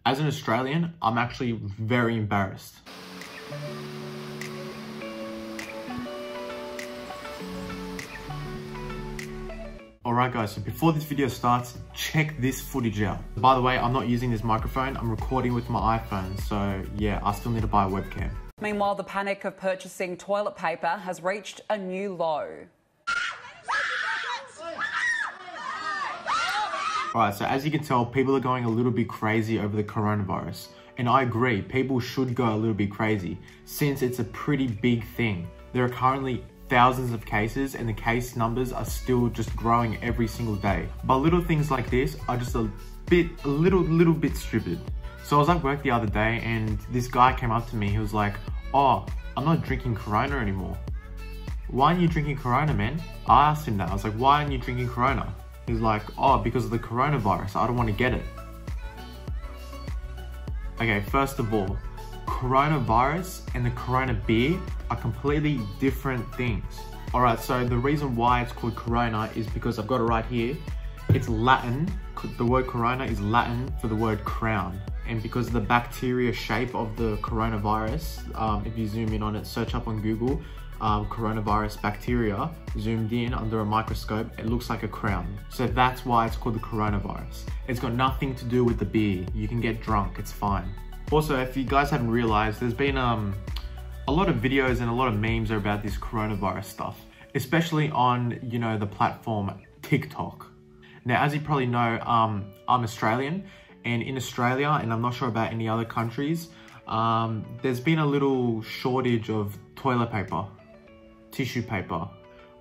As an Australian, I'm actually very embarrassed. Alright guys, so before this video starts, check this footage out. By the way, I'm not using this microphone, I'm recording with my iPhone, so yeah, I still need to buy a webcam. Meanwhile, the panic of purchasing toilet paper has reached a new low. Alright, so as you can tell, people are going a little bit crazy over the coronavirus. And I agree, people should go a little bit crazy, since it's a pretty big thing. There are currently thousands of cases and the case numbers are still just growing every single day. But little things like this are just a little bit stupid. So I was at work the other day and this guy came up to me, he was like, "Oh, I'm not drinking Corona anymore." "Why aren't you drinking Corona, man?" I asked him that, I was like, "Why aren't you drinking Corona?" He's like, "Oh, because of the coronavirus, I don't want to get it." Okay, first of all, coronavirus and the Corona beer are completely different things. Alright, so the reason why it's called Corona is because I've got it right here. It's Latin, the word Corona is Latin for the word crown. And because of the bacteria shape of the coronavirus, if you zoom in on it, search up on Google, coronavirus bacteria, zoomed in under a microscope, it looks like a crown. So that's why it's called the coronavirus. It's got nothing to do with the beer. You can get drunk, it's fine. Also, if you guys haven't realized, there's been a lot of videos and a lot of memes about this coronavirus stuff, especially on, you know, the platform TikTok. Now, as you probably know, I'm Australian, and in Australia, and I'm not sure about any other countries, there's been a little shortage of toilet paper, tissue paper,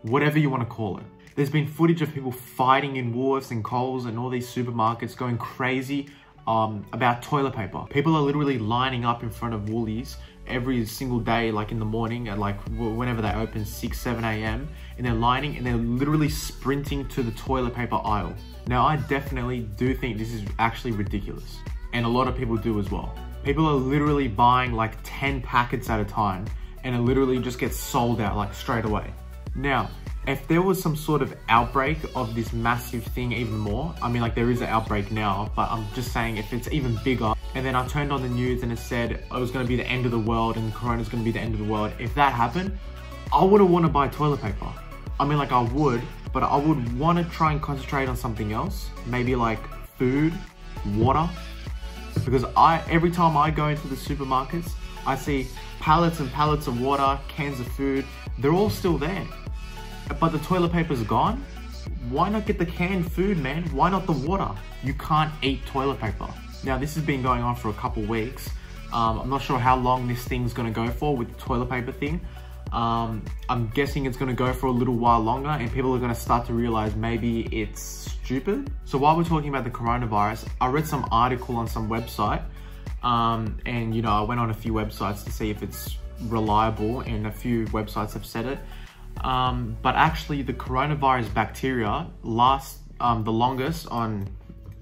whatever you want to call it. There's been footage of people fighting in Woolworths and Coles and all these supermarkets, going crazy about toilet paper. People are literally lining up in front of Woolies every single day, like in the morning at like whenever they open, 6, 7 a.m. and they're lining and they're literally sprinting to the toilet paper aisle. Now, I definitely do think this is actually ridiculous, and a lot of people do as well. People are literally buying like 10 packets at a time, and it literally just gets sold out like straight away. Now, if there was some sort of outbreak of this massive thing even more, I mean, like there is an outbreak now, but I'm just saying if it's even bigger, and then I turned on the news and it said it was going to be the end of the world and Corona's going to be the end of the world, if that happened, I wouldn't want to buy toilet paper. I mean, like I would, but I would want to try and concentrate on something else, maybe like food, water, because every time I go into the supermarkets, I see pallets and pallets of water, cans of food, they're all still there. But the toilet paper's gone. Why not get the canned food, man? Why not the water? You can't eat toilet paper. Now, this has been going on for a couple weeks. I'm not sure how long this thing's gonna go for with the toilet paper thing. I'm guessing it's gonna go for a little while longer and people are gonna start to realize maybe it's stupid. So while we're talking about the coronavirus, I read some article on some website, and you know, I went on a few websites to see if it's reliable, and a few websites have said it. But actually the coronavirus bacteria lasts the longest on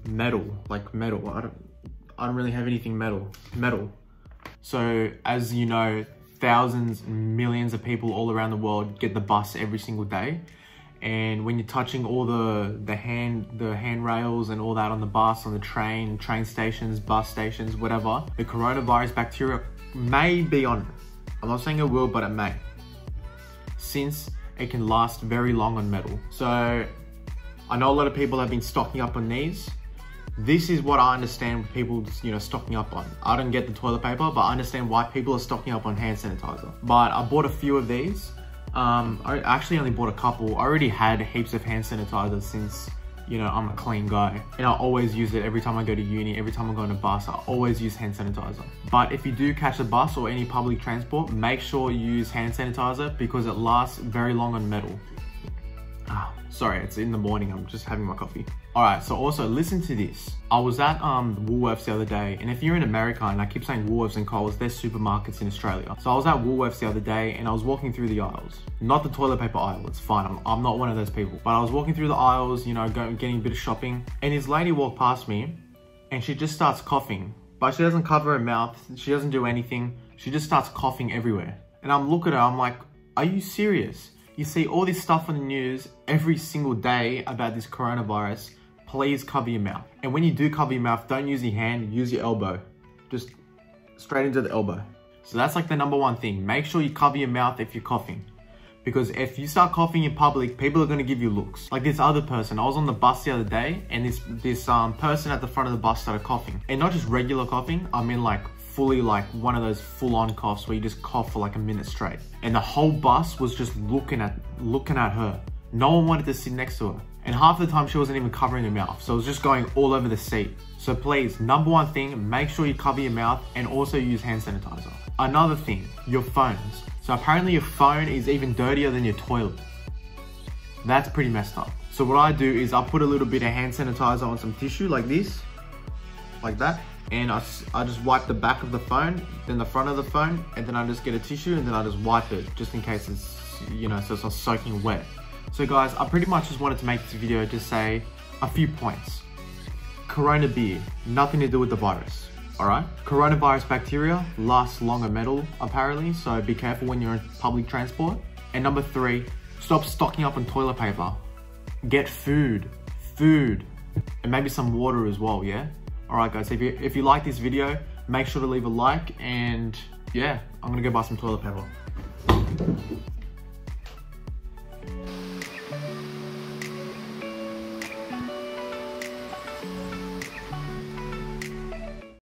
metal, like metal. I don't really have anything metal. So as you know, thousands, millions of people all around the world get the bus every single day. And when you're touching all the handrails and all that on the bus, on the train stations, bus stations, whatever, the coronavirus bacteria may be on it. I'm not saying it will, but it may, since it can last very long on metal. So I know a lot of people have been stocking up on these. This is what I understand people, you know, stocking up on. I don't get the toilet paper, but I understand why people are stocking up on hand sanitizer. But I bought a few of these. I actually only bought a couple. I already had heaps of hand sanitizer since, you know, I'm a clean guy. And I always use it every time I go to uni, every time I go on a bus, I always use hand sanitizer. But if you do catch a bus or any public transport, make sure you use hand sanitizer because it lasts very long on metal. Sorry, it's in the morning, I'm just having my coffee. Alright, so also listen to this. I was at Woolworths the other day, and if you're in America, and I keep saying Woolworths and Coles, they're supermarkets in Australia. So I was at Woolworths the other day and I was walking through the aisles. Not the toilet paper aisle, it's fine, I'm not one of those people. But I was walking through the aisles, you know, getting a bit of shopping, and this lady walked past me and she just starts coughing. But she doesn't cover her mouth, she doesn't do anything, she just starts coughing everywhere. And I'm looking at her, I'm like, are you serious? You see all this stuff on the news every single day about this coronavirus. please cover your mouth. And when you do cover your mouth, don't use your hand, use your elbow. Just straight into the elbow. So that's like the number one thing. Make sure you cover your mouth if you're coughing. Because if you start coughing in public, people are going to give you looks. Like this other person, I was on the bus the other day and this person at the front of the bus started coughing. And not just regular coughing, I mean like fully like one of those full-on coughs where you just cough for like a minute straight. And the whole bus was just looking at her. No one wanted to sit next to her. And half the time she wasn't even covering her mouth. So it was just going all over the seat. So please, number one thing, make sure you cover your mouth and also use hand sanitizer. Another thing, your phones. So apparently your phone is even dirtier than your toilet. That's pretty messed up. So what I do is I put a little bit of hand sanitizer on some tissue like this, like that. And I just wipe the back of the phone, then the front of the phone, and then I just get a tissue and then I just wipe it just in case it's, so it's not soaking wet. So guys, I pretty much just wanted to make this video to say a few points. Corona beer, nothing to do with the virus, alright? Coronavirus bacteria lasts longer metal, apparently, so be careful when you're in public transport. And number 3, stop stocking up on toilet paper. Get food, and maybe some water as well, yeah? Alright guys, if you like this video, make sure to leave a like, and yeah, I'm gonna go buy some toilet paper.